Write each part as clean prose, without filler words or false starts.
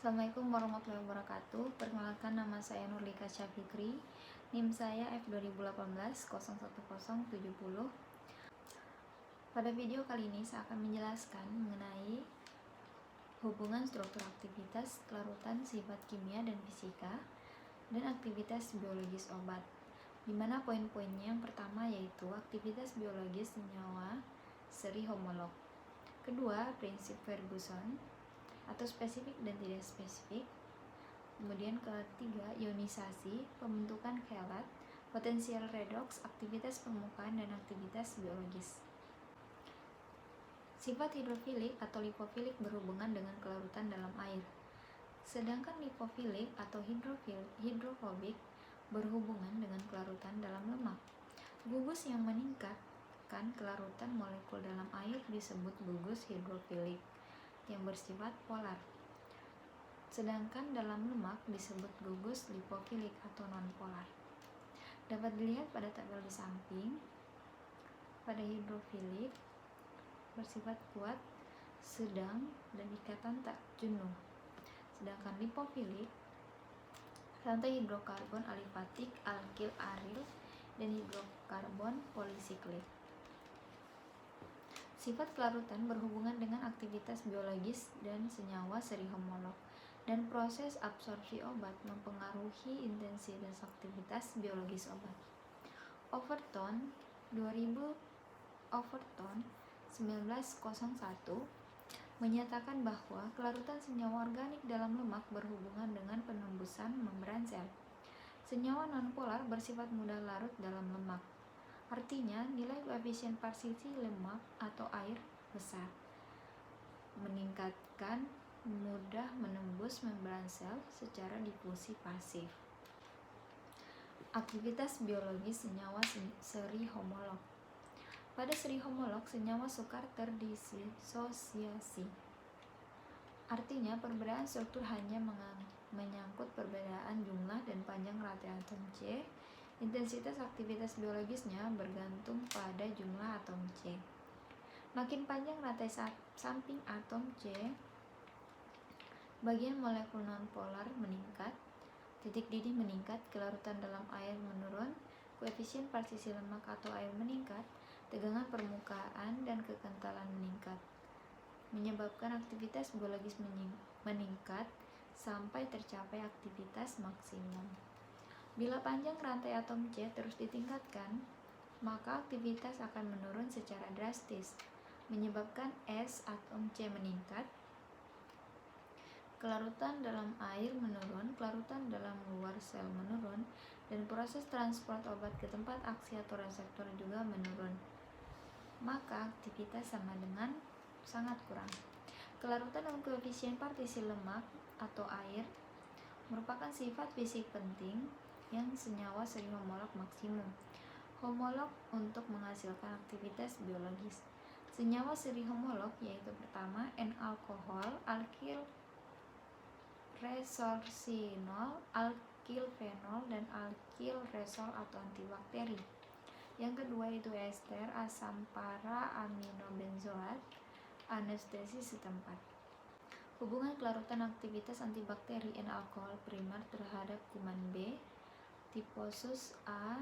Assalamualaikum warahmatullahi wabarakatuh. Perkenalkan, nama saya Nurlika Syafikri. NIM saya F2018 010070. Pada video kali ini saya akan menjelaskan mengenai hubungan struktur aktivitas, kelarutan, sifat kimia dan fisika, dan aktivitas biologis obat. Di mana poin-poinnya yang pertama yaitu aktivitas biologis senyawa seri homolog. Kedua, prinsip Ferguson atau spesifik dan tidak spesifik. Kemudian ketiga, ionisasi, pembentukan kelat, potensial redoks, aktivitas permukaan dan aktivitas biologis. Sifat hidrofilik atau lipofilik berhubungan dengan kelarutan dalam air. Sedangkan lipofilik atau hidrofobik berhubungan dengan kelarutan dalam lemak. Gugus yang meningkatkan kelarutan molekul dalam air disebut gugus hidrofilik yang bersifat polar. Sedangkan dalam lemak disebut gugus lipofilik atau non-polar. Dapat dilihat pada tabel di samping. Pada hidrofilik bersifat kuat, sedang, dan ikatan tak jenuh. Sedangkan lipofilik rantai hidrokarbon alifatik, alkil aril, dan hidrokarbon polisiklik. Sifat kelarutan berhubungan dengan aktivitas biologis dan senyawa seri homolog, dan proses absorpsi obat mempengaruhi intensitas aktivitas biologis obat. Overton 1901 menyatakan bahwa kelarutan senyawa organik dalam lemak berhubungan dengan penembusan membran sel. Senyawa nonpolar bersifat mudah larut dalam lemak. Artinya, nilai koefisien parsisi lemak atau air besar, meningkatkan mudah menembus membran sel secara difusi pasif. Aktivitas biologis senyawa seri homolog. Pada seri homolog, senyawa sukar terdisosiasi. Artinya, perbedaan struktur hanya menyangkut perbedaan jumlah dan panjang rantai atom C. Intensitas aktivitas biologisnya bergantung pada jumlah atom C. Makin panjang rantai samping atom C, bagian molekul nonpolar meningkat, titik didih meningkat, kelarutan dalam air menurun, koefisien parsisi lemak atau air meningkat, tegangan permukaan dan kekentalan meningkat, menyebabkan aktivitas biologis meningkat sampai tercapai aktivitas maksimum. Bila panjang rantai atom C terus ditingkatkan, maka aktivitas akan menurun secara drastis, menyebabkan S atom C meningkat, kelarutan dalam air menurun, kelarutan dalam luar sel menurun, dan proses transport obat ke tempat aksi atau reseptor juga menurun. Maka aktivitas sama dengan sangat kurang. Kelarutan dan koefisien partisi lemak atau air merupakan sifat fisik penting yang senyawa seri homolog maksimum. Homolog untuk menghasilkan aktivitas biologis. Senyawa seri homolog yaitu pertama N-alkohol, alkil resorcinol, alkil fenol, dan alkil resol atau antibakteri. Yang kedua itu ester, asam para, aminobenzoat, anestesis setempat. Hubungan kelarutan aktivitas antibakteri N-alkohol primer terhadap kuman B, Typhus A,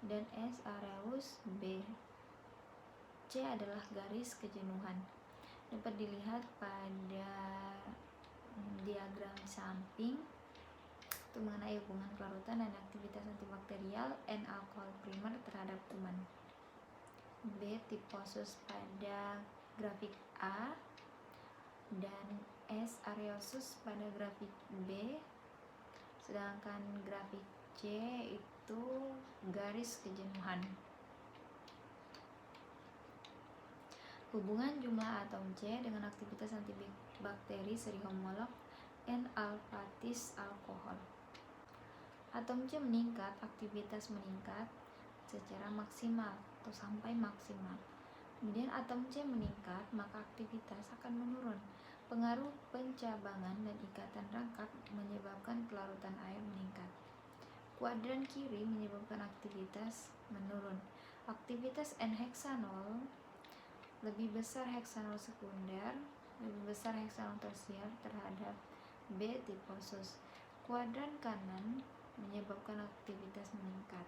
dan S. aureus B. C adalah garis kejenuhan. Dapat dilihat pada diagram samping itu mengenai hubungan kelarutan dan aktivitas antibakterial N-alkohol primer terhadap kuman B, Typhus pada grafik A, dan S. aureus pada grafik B, sedangkan grafik C itu garis kejenuhan. Hubungan jumlah atom C dengan aktivitas antibakteri seri homolog N-alfatis alkohol. Atom C meningkat, aktivitas meningkat secara maksimal atau sampai maksimal. Kemudian atom C meningkat, maka aktivitas akan menurun. Pengaruh pencabangan dan ikatan rangkap menyebabkan kelarutan air meningkat. Kuadran kiri menyebabkan aktivitas menurun. Aktivitas N-heksanol lebih besar heksanol sekunder, lebih besar heksanol tersier terhadap B. Tifosus. Kuadran kanan menyebabkan aktivitas meningkat.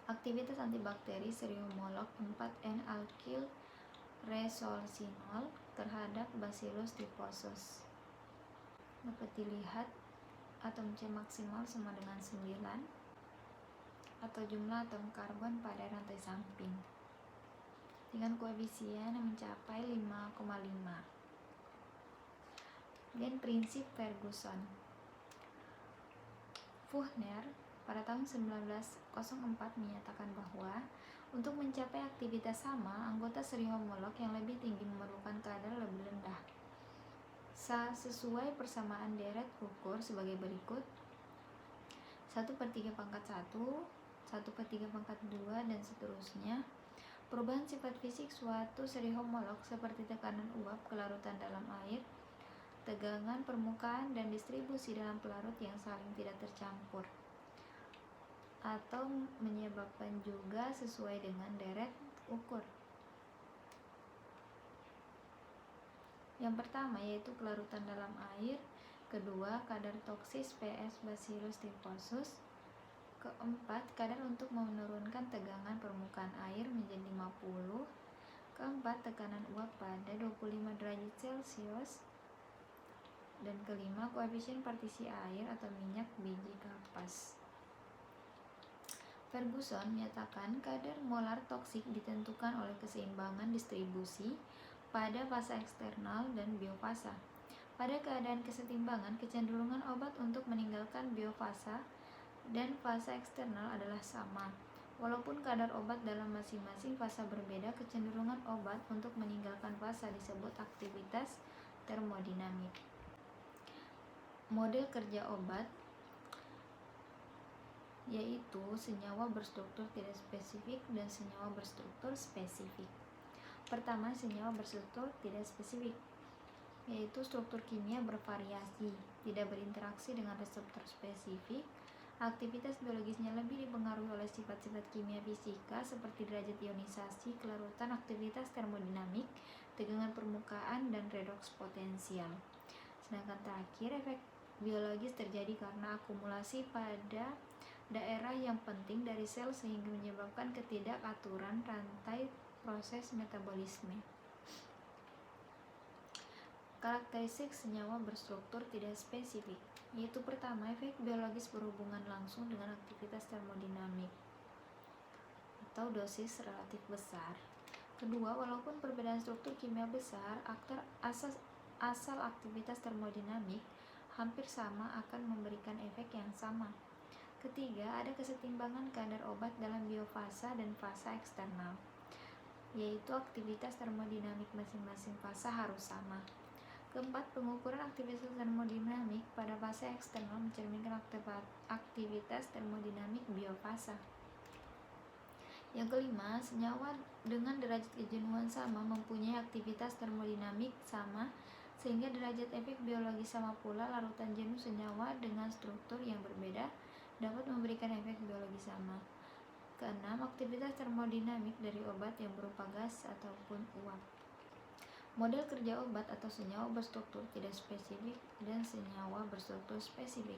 Aktivitas antibakteri seri homolog 4N-alkyl resorcinol terhadap Bacillus tifosus dapat dilihat atom C maksimal sama dengan 9 atau jumlah atom karbon pada rantai samping dengan koefisien yang mencapai 5,5. Dan prinsip Ferguson. Fuchner pada tahun 1904 menyatakan bahwa untuk mencapai aktivitas sama, anggota seri homolog yang lebih tinggi memerlukan kadar lebih rendah. Sesuai persamaan deret ukur sebagai berikut: 1/3 pangkat 1, 1/3 pangkat 2, dan seterusnya. Perubahan sifat fisik suatu seri homolog seperti tekanan uap, kelarutan dalam air, tegangan permukaan, dan distribusi dalam pelarut yang saling tidak tercampur atau menyebabkan juga sesuai dengan deret ukur. Yang pertama yaitu kelarutan dalam air, kedua kadar toksis PS Bacillus tifosus, keempat kadar untuk menurunkan tegangan permukaan air menjadi 50, keempat tekanan uap pada 25 derajat Celcius, dan kelima koefisien partisi air atau minyak biji kapas. Ferguson menyatakan kadar molar toksik ditentukan oleh keseimbangan distribusi pada fasa eksternal dan biofasa. Pada keadaan kesetimbangan, kecenderungan obat untuk meninggalkan biofasa dan fasa eksternal adalah sama. Walaupun kadar obat dalam masing-masing fasa berbeda, kecenderungan obat untuk meninggalkan fasa disebut aktivitas termodinamik. Model kerja obat yaitu senyawa berstruktur tidak spesifik dan senyawa berstruktur spesifik. Pertama, senyawa berstruktur tidak spesifik, yaitu struktur kimia bervariasi, tidak berinteraksi dengan reseptor spesifik. Aktivitas biologisnya lebih dipengaruhi oleh sifat-sifat kimia fisika seperti derajat ionisasi, kelarutan, aktivitas termodinamik, tegangan permukaan, dan redoks potensial. Sedangkan terakhir, efek biologis terjadi karena akumulasi pada daerah yang penting dari sel sehingga menyebabkan ketidakaturan rantai proses metabolisme. Karakteristik senyawa berstruktur tidak spesifik, yaitu pertama, efek biologis berhubungan langsung dengan aktivitas termodinamik atau dosis relatif besar. Kedua, walaupun perbedaan struktur kimia besar, asal aktivitas termodinamik hampir sama akan memberikan efek yang sama. Ketiga, ada kesetimbangan kadar obat dalam biofasa dan fasa eksternal, yaitu aktivitas termodinamik masing-masing fasa harus sama. Keempat, pengukuran aktivitas termodinamik pada fasa eksternal mencerminkan aktivitas termodinamik biofasa. Yang kelima, senyawa dengan derajat kejenuhan sama mempunyai aktivitas termodinamik sama, sehingga derajat efek biologis sama pula. Larutan jenuh senyawa dengan struktur yang berbeda dapat memberikan efek biologi sama. Keenam, aktivitas termodinamik dari obat yang berupa gas ataupun uap. Model kerja obat atau senyawa berstruktur tidak spesifik dan senyawa berstruktur spesifik.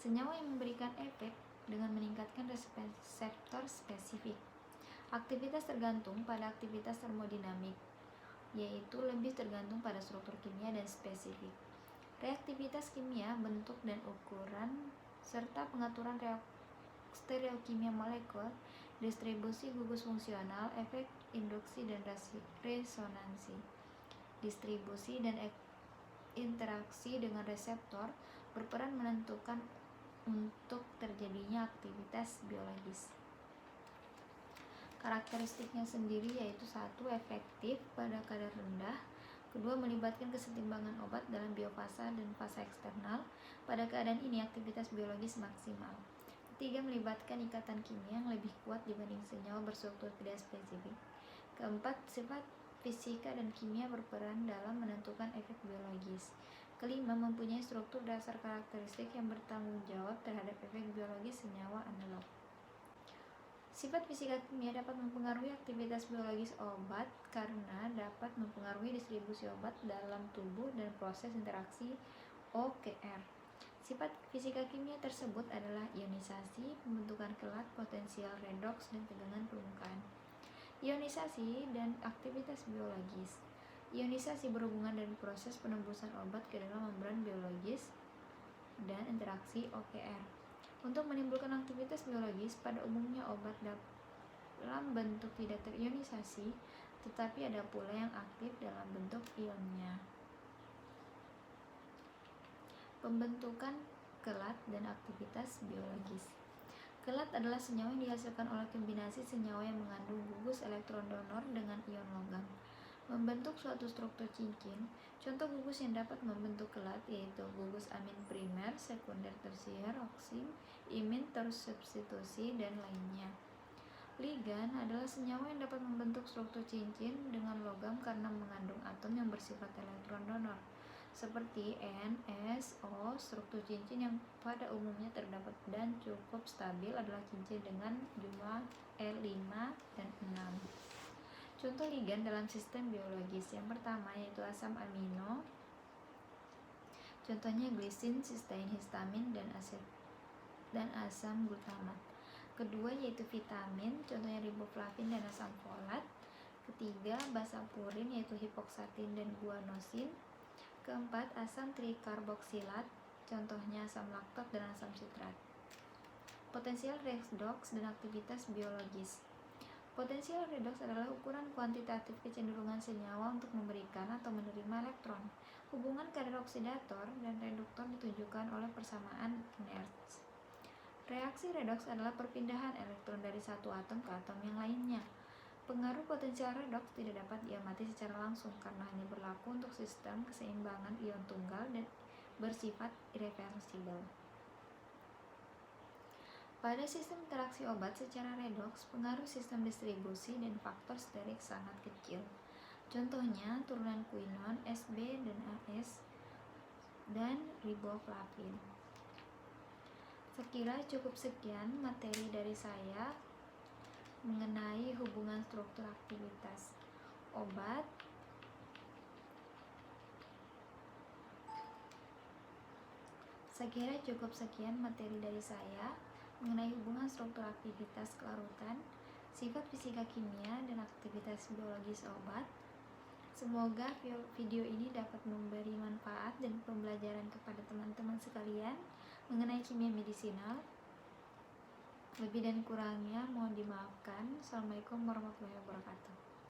Senyawa yang memberikan efek dengan meningkatkan reseptor spesifik. Aktivitas tergantung pada aktivitas termodinamik, yaitu lebih tergantung pada struktur kimia dan spesifik. Reaktivitas kimia, bentuk dan ukuran, serta pengaturan stereokimia molekul, distribusi gugus fungsional, efek induksi dan resonansi, distribusi dan interaksi dengan reseptor berperan menentukan untuk terjadinya aktivitas biologis. Karakteristiknya sendiri yaitu 1. Efektif pada kadar rendah. Kedua, melibatkan kesetimbangan obat dalam biofasa dan fasa eksternal. Pada keadaan ini, aktivitas biologis maksimal. Ketiga, melibatkan ikatan kimia yang lebih kuat dibanding senyawa berstruktur tidak spesifik. Keempat, sifat fisika dan kimia berperan dalam menentukan efek biologis. Kelima, mempunyai struktur dasar karakteristik yang bertanggung jawab terhadap efek biologis senyawa analog. Sifat fisika kimia dapat mempengaruhi aktivitas biologis obat karena dapat mempengaruhi distribusi obat dalam tubuh dan proses interaksi OKR. Sifat fisika kimia tersebut adalah ionisasi, pembentukan kelat, potensial redoks, dan tegangan permukaan. Ionisasi dan aktivitas biologis. Ionisasi berhubungan dengan proses penembusan obat ke dalam membran biologis dan interaksi OKR. Untuk menimbulkan aktivitas biologis, pada umumnya obat dalam bentuk tidak terionisasi, tetapi ada pula yang aktif dalam bentuk ionnya. Pembentukan kelat dan aktivitas biologis. Kelat adalah senyawa yang dihasilkan oleh kombinasi senyawa yang mengandung gugus elektron donor dengan ion logam, membentuk suatu struktur cincin. Contoh gugus yang dapat membentuk kelat yaitu gugus amin primer, sekunder, tersier, oksim, imin, tersubstitusi, dan lainnya. Ligan adalah senyawa yang dapat membentuk struktur cincin dengan logam karena mengandung atom yang bersifat elektron donor, seperti N, S, O. Struktur cincin yang pada umumnya terdapat dan cukup stabil adalah cincin dengan jumlah L5 dan 6. Contoh ligan dalam sistem biologis yang pertama yaitu asam amino, contohnya glisin, sistein, histamin, dan asam glutamat. Kedua yaitu vitamin, contohnya riboflavin dan asam folat. Ketiga basapurin yaitu hipoksatin dan guanosin. Keempat asam trikarboksilat, contohnya asam laktat dan asam sitrat. Potensial redoks dan aktivitas biologis. Potensial redoks adalah ukuran kuantitatif kecenderungan senyawa untuk memberikan atau menerima elektron. Hubungan kadar oksidator dan reduktor ditunjukkan oleh persamaan inerts. Reaksi redoks adalah perpindahan elektron dari satu atom ke atom yang lainnya. Pengaruh potensial redoks tidak dapat diamati secara langsung karena hanya berlaku untuk sistem keseimbangan ion tunggal dan bersifat irreversibel. Pada sistem interaksi obat secara redoks, pengaruh sistem distribusi dan faktor sterik sangat kecil. Contohnya turunan quinon, SB dan AS, dan riboflavin. Sekira cukup sekian materi dari saya mengenai hubungan struktur aktivitas obat. Sekira cukup sekian materi dari saya mengenai hubungan struktur aktivitas kelarutan, sifat fisika kimia, dan aktivitas biologis obat. Semoga video ini dapat memberi manfaat dan pembelajaran kepada teman-teman sekalian mengenai kimia medisinal. Lebih dan kurangnya mohon dimaafkan. Assalamualaikum warahmatullahi wabarakatuh.